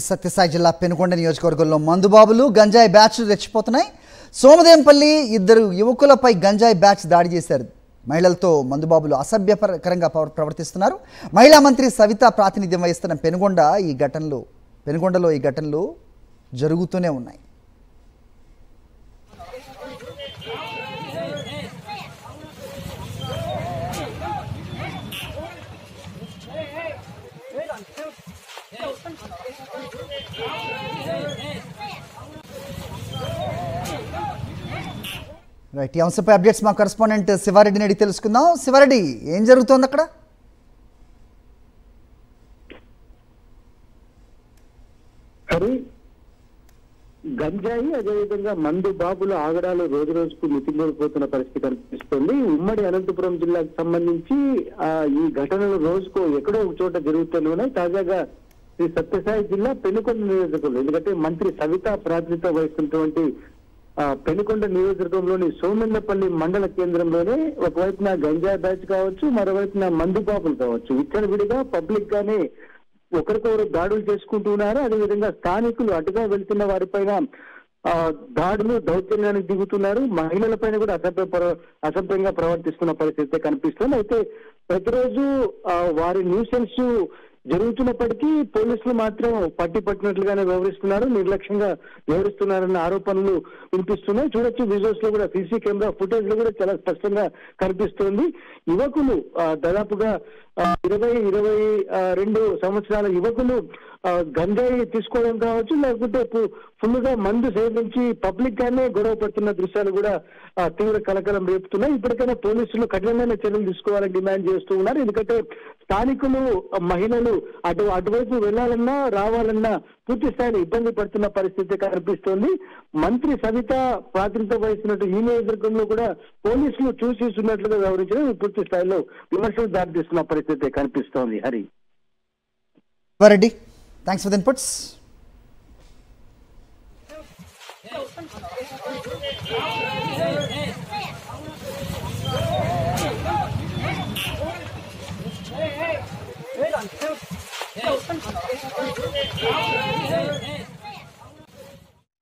సత్యసాయి జిల్లా పెనుకొండ నియోజకవర్గంలో మందుబాబులు గంజాయి బ్యాచ్లు రెచ్చిపోతున్నాయి. సోమదేంపల్లి ఇద్దరు యువకులపై గంజాయి బ్యాచ్ దాడి చేశారు. మహిళలతో మందుబాబులు అసభ్యకరంగా ప్రవర్తిస్తున్నారు. మహిళా మంత్రి సవిత ప్రాతినిధ్యం వహిస్తున్న పెనుకొండలో ఈ ఘటనలు జరుగుతూనే ఉన్నాయి. రైట్, ఈ అంశంపై అప్డేట్స్ మా కరెస్పాండెంట్ శివారెడ్డిని అడిగి తెలుసుకుందాం. శివారెడ్డి, ఏం జరుగుతోంది అక్కడ? గంజాయి అదేవిధంగా మందు బాబుల ఆగడాలు రోజు రోజుకు మితిమీరిపోతున్న పరిస్థితి కనిపిస్తుంది. ఉమ్మడి అనంతపురం జిల్లాకు సంబంధించి ఈ ఘటనలు రోజుకు ఎక్కడో ఒక చోట జరుగుతూనే ఉన్నాయి. తాజాగా శ్రీ సత్యసాయి జిల్లా పెనుకొండ నియోజకవర్గంలో, ఎందుకంటే మంత్రి సవిత ప్రాతినిధ్యం వహిస్తున్నటువంటి పెనుకొండ నియోజకవర్గంలోని సోమెన్నపల్లి మండల కేంద్రంలోనే ఒకవైపున గంజాయి బ్యాచ్ కావచ్చు, మరోవైపున మందు బాబులు కావచ్చు, విచ్చలవిడిగా పబ్లిక్ గానే ఒకరికొకరు దాడులు చేసుకుంటున్నారు. అదేవిధంగా స్థానికులు అటుగా వెళ్తున్న వారిపైన దాడులు దౌర్జన్యానికి దిగుతున్నారు. మహిళల పైన కూడా అసభ్యంగా ప్రవర్తిస్తున్న పరిస్థితి కనిపిస్తుంది. అయితే ప్రతిరోజు వారి న్యూసెన్స్ జరుగుతున్నప్పటికీ పోలీసులు మాత్రం పట్టినట్లుగానే వ్యవహరిస్తున్నారు, నిర్లక్ష్యంగా వ్యవహరిస్తున్నారన్న ఆరోపణలు వినిపిస్తున్నాయి. చూడొచ్చు, విజువల్స్ లో కూడా సీసీ కెమెరా ఫుటేజ్ లో కూడా చాలా స్పష్టంగా కనిపిస్తోంది. యువకులు దాదాపుగా 22 సంవత్సరాల యువకులు గంజాయి తీసుకోవడం కావచ్చు, లేకపోతే ఫుల్ గా మందు సేవించి పబ్లిక్ గానే గొడవ పడుతున్న దృశ్యాలు కూడా తీవ్ర కలకలం రేపుతున్నాయి. ఇప్పటికైనా పోలీసులు కఠినమైన చర్యలు తీసుకోవాలని డిమాండ్ చేస్తూ ఉన్నారు. ఎందుకంటే స్థానికులు, మహిళలు అటువైపు వెళ్లాలన్నా రావాలన్నా పూర్తి స్థాయిలో ఇబ్బంది పడుతున్న పరిస్థితి కనిపిస్తోంది. మంత్రి సవిత ప్రాతినిధ్యం వహిస్తున్నట్టు ఈ నియోజకవర్గంలో కూడా పోలీసులు చూసిస్తున్నట్లుగా వ్యవహరించడం పూర్తి స్థాయిలో విమర్శలు దారితీస్తున్న పరిస్థితి కనిపిస్తోంది. Hari Reddy, thanks for the inputs.